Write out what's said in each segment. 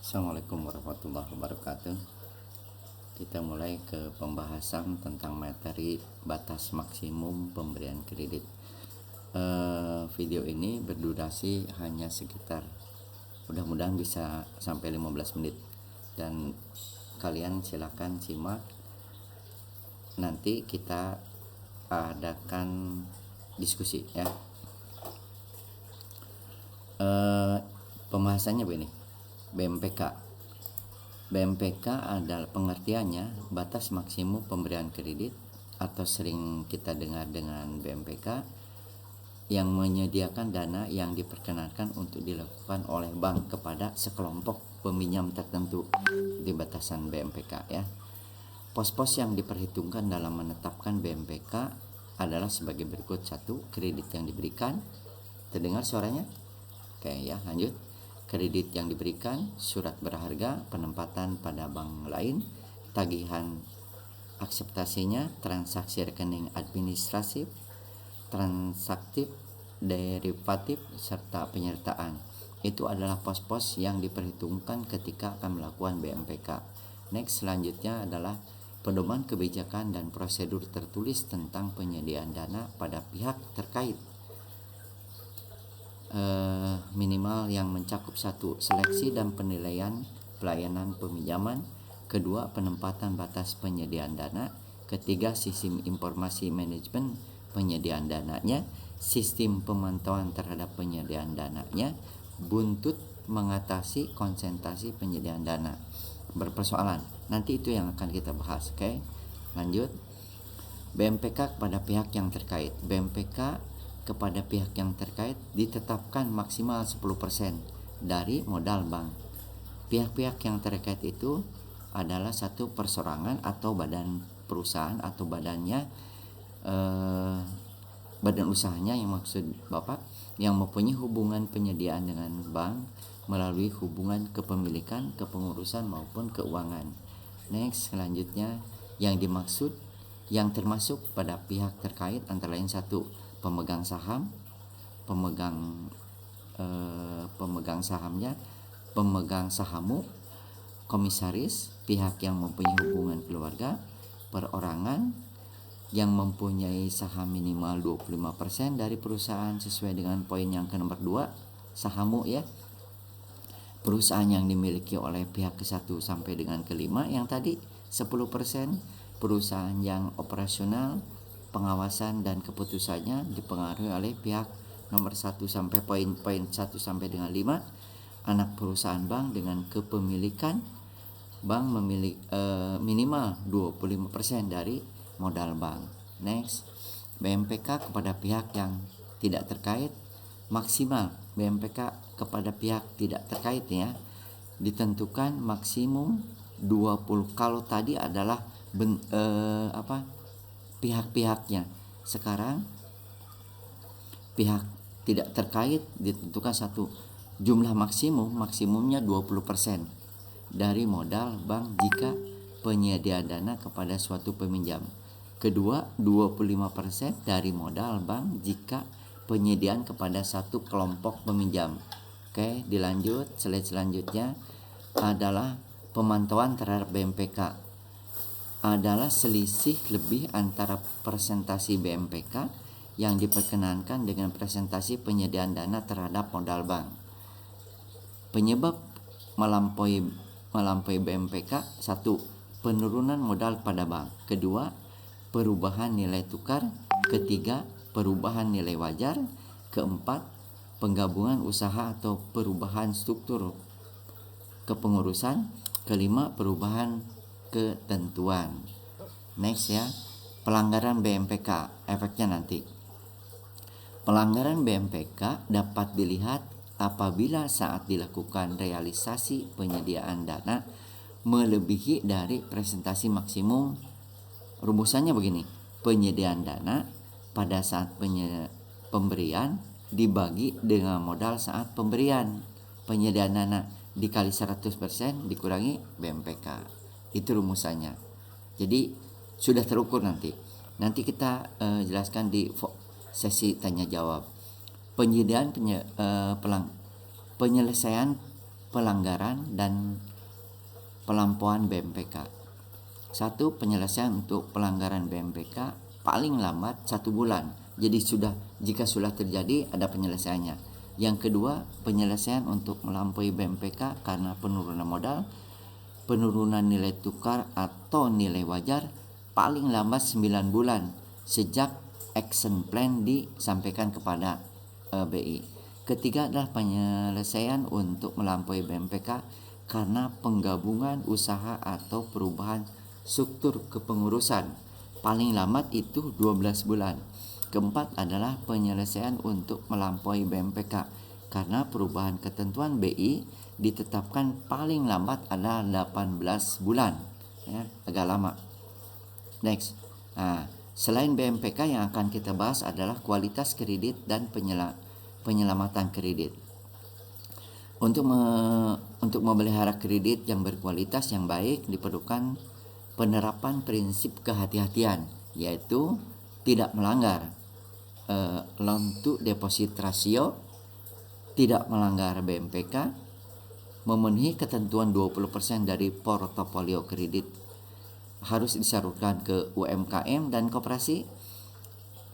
Assalamualaikum warahmatullahi wabarakatuh. Kita mulai ke pembahasan tentang materi batas maksimum pemberian kredit. Video ini berdurasi hanya sekitar, mudah-mudahan bisa sampai 15 menit. Dan kalian silakan simak. Nanti kita adakan diskusi ya. Pembahasannya begini. BMPK adalah pengertiannya batas maksimum pemberian kredit atau sering kita dengar dengan BMPK yang menyediakan dana yang diperkenankan untuk dilakukan oleh bank kepada sekelompok peminjam tertentu di batasan BMPK ya. Pos-pos yang diperhitungkan dalam menetapkan BMPK adalah sebagai berikut. 1. Kredit yang diberikan. Terdengar suaranya? Oke ya, lanjut. Kredit yang diberikan, surat berharga, penempatan pada bank lain, tagihan akseptasinya, transaksi rekening administratif, transaktif, derivatif, serta penyertaan. Itu adalah pos-pos yang diperhitungkan ketika akan melakukan BMPK. Next, selanjutnya adalah pedoman kebijakan dan prosedur tertulis tentang penyediaan dana pada pihak terkait. Minimal yang mencakup 1. Seleksi dan penilaian pelayanan peminjaman. 2. Penempatan batas penyediaan dana. 3. Sistem informasi manajemen penyediaan dananya. Sistem pemantauan terhadap penyediaan dananya. Buntut mengatasi konsentrasi penyediaan dana berpersoalan. Nanti itu yang akan kita bahas. Oke, lanjut. BMPK kepada pihak yang terkait. BMPK kepada pihak yang terkait ditetapkan maksimal 10% dari modal bank. Pihak-pihak yang terkait itu adalah 1. Perseorangan atau badan perusahaan atau badannya, badan usahanya yang maksud Bapak, yang mempunyai hubungan penyediaan dengan bank melalui hubungan kepemilikan, kepengurusan maupun keuangan. Next, selanjutnya yang dimaksud yang termasuk pada pihak terkait antara lain 1. Pemegang saham, pemegang sahamnya, pemegang sahamu, komisaris, pihak yang mempunyai hubungan keluarga, perorangan yang mempunyai saham minimal 25% dari perusahaan sesuai dengan poin yang ke nomor 2, sahamu ya. Perusahaan yang dimiliki oleh pihak ke-1 sampai dengan ke-5 yang tadi 10%, perusahaan yang operasional, pengawasan dan keputusannya dipengaruhi oleh pihak nomor 1 sampai poin 1 sampai dengan 5. Anak perusahaan bank dengan kepemilikan bank memiliki minimal 25% dari modal bank. Next, BMPK kepada pihak yang tidak terkait. Maksimal BMPK kepada pihak tidak terkait ya ditentukan maksimum 20. Kalau tadi adalah pihak-pihaknya, sekarang pihak tidak terkait ditentukan 1. Jumlah maksimumnya 20% dari modal bank jika penyedia dana kepada suatu peminjam. 2. 25% dari modal bank jika penyediaan kepada satu kelompok peminjam. Oke, dilanjut. Slide selanjutnya adalah pemantauan terhadap BMPK. Adalah selisih lebih antara presentasi BMPK yang diperkenankan dengan presentasi penyediaan dana terhadap modal bank. Penyebab melampaui BMPK: 1. Penurunan modal pada bank. 2. Perubahan nilai tukar. 3. Perubahan nilai wajar. 4. Penggabungan usaha atau perubahan struktur kepengurusan. 5. Perubahan ketentuan. Next ya, pelanggaran BMPK, efeknya nanti. Pelanggaran BMPK dapat dilihat apabila saat dilakukan realisasi penyediaan dana melebihi dari presentasi maksimum. Rumusannya begini: penyediaan dana pada saat pemberian dibagi dengan modal saat pemberian. Penyediaan dana dikali 100% dikurangi BMPK. Itu rumusannya. Jadi sudah terukur nanti. Nanti kita jelaskan di sesi tanya jawab. Penyelesaian pelanggaran dan pelampauan BMPK. 1. Penyelesaian untuk pelanggaran BMPK paling lambat 1 bulan. Jadi jika sudah terjadi ada penyelesaiannya. Yang kedua, penyelesaian untuk melampaui BMPK karena penurunan modal, penurunan nilai tukar atau nilai wajar paling lambat 9 bulan sejak action plan disampaikan kepada BI. Ketiga adalah penyelesaian untuk melampaui BMPK karena penggabungan usaha atau perubahan struktur kepengurusan. Paling lambat itu 12 bulan. Keempat adalah penyelesaian untuk melampaui BMPK karena perubahan ketentuan BI ditetapkan paling lambat adalah 18 bulan. Ya, agak lama. Next. Selain BMPK yang akan kita bahas adalah kualitas kredit dan penyelamatan kredit. Untuk memelihara kredit yang berkualitas yang baik diperlukan penerapan prinsip kehati-hatian, yaitu tidak melanggar loan to deposit ratio, tidak melanggar BMPK, memenuhi ketentuan 20% dari portofolio kredit harus disalurkan ke UMKM dan koperasi.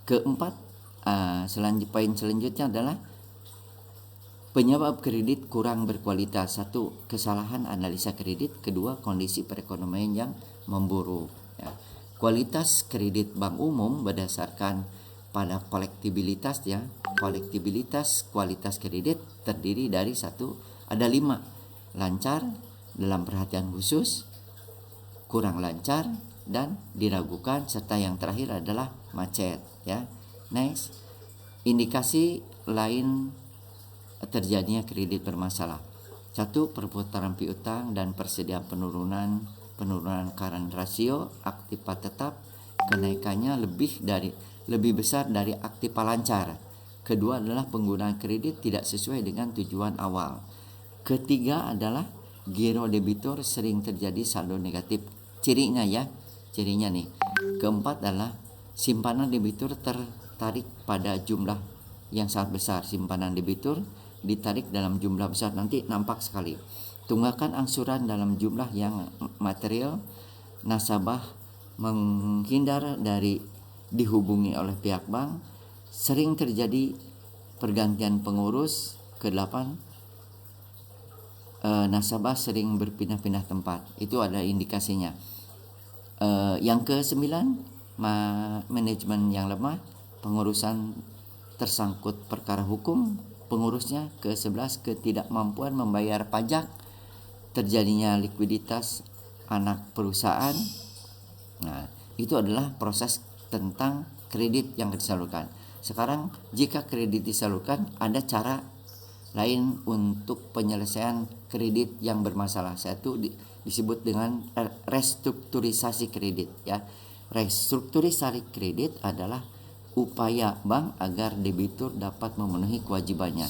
Keempat, poin selanjutnya adalah penyebab kredit kurang berkualitas. 1. Kesalahan analisa kredit. 2. Kondisi perekonomian yang memburuk. Ya. Kualitas kredit bank umum berdasarkan pada kolektibilitas, ya. Kualitas kredit terdiri dari 1, ada 5. Lancar, dalam perhatian khusus, kurang lancar, dan diragukan, serta yang terakhir adalah macet, ya. Next, indikasi lain terjadinya kredit bermasalah. 1. Perputaran piutang dan persediaan penurunan current ratio aktiva tetap, kenaikannya lebih besar dari aktiva lancar. Kedua adalah penggunaan kredit tidak sesuai dengan tujuan awal. Ketiga adalah giro debitur sering terjadi saldo negatif. Cirinya nih. Keempat adalah simpanan debitur tertarik pada jumlah yang sangat besar. Simpanan debitur ditarik dalam jumlah besar, nanti nampak sekali. Tunggakan angsuran dalam jumlah yang material, nasabah menghindar dari dihubungi oleh pihak bank, sering terjadi pergantian pengurus. Ke-8, nasabah sering berpindah-pindah tempat. Itu ada indikasinya. Yang ke-9, manajemen yang lemah, pengurusan tersangkut perkara hukum pengurusnya. Ke-11, ketidakmampuan membayar pajak, terjadinya likuiditas anak perusahaan. Nah, itu adalah proses tentang kredit yang disalurkan. Sekarang jika kredit disalurkan, ada cara lain untuk penyelesaian kredit yang bermasalah. Satu disebut dengan restrukturisasi kredit, ya. Restrukturisasi kredit adalah upaya bank agar debitur dapat memenuhi kewajibannya.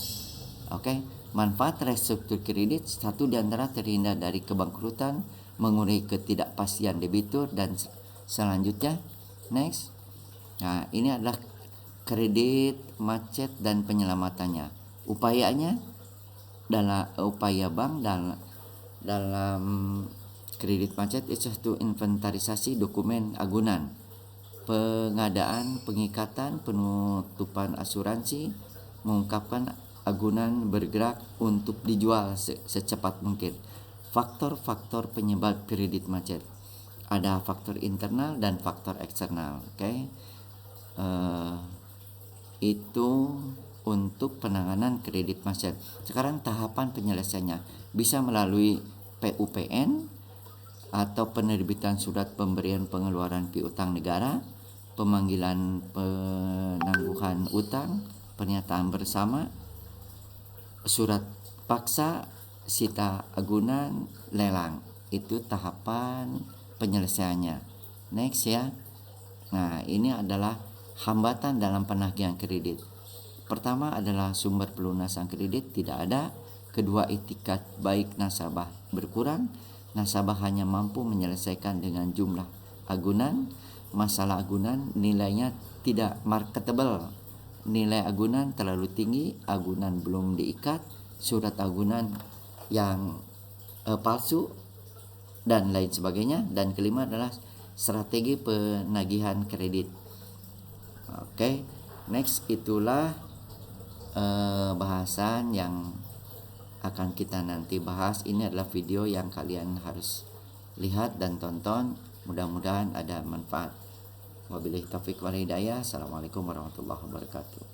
Oke, manfaat restruktur kredit: 1, diantara terhindar dari kebangkrutan, mengurangi ketidakpastian debitur, dan selanjutnya. Next. Nah, ini adalah kredit macet dan penyelamatannya. Upayanya dalam upaya bank dalam kredit macet itu 1, inventarisasi dokumen agunan, pengadaan, pengikatan, penutupan asuransi, mengungkapkan agunan bergerak untuk dijual secepat mungkin. Faktor-faktor penyebab kredit macet: ada faktor internal dan faktor eksternal. Oke. Itu untuk penanganan kredit macet. Sekarang tahapan penyelesaiannya bisa melalui PUPN atau penerbitan surat pemberian pengeluaran piutang negara, pemanggilan penangguhan utang, pernyataan bersama, surat paksa, sita agunan, lelang. Itu tahapan penyelesaiannya. Next, ya. Nah, ini adalah hambatan dalam penagihan kredit. Pertama adalah sumber pelunasan kredit tidak ada. Kedua, etikat baik nasabah berkurang. Nasabah hanya mampu menyelesaikan dengan jumlah agunan. Masalah agunan nilainya tidak marketable. Nilai agunan terlalu tinggi, agunan belum diikat, surat agunan yang palsu dan lain sebagainya. Dan kelima adalah strategi penagihan kredit. Oke, next itulah bahasan yang akan kita nanti bahas. Ini adalah video yang kalian harus lihat dan tonton. Mudah-mudahan ada manfaat. Wabillahi taufiq wal hidayah. Assalamualaikum warahmatullahi wabarakatuh.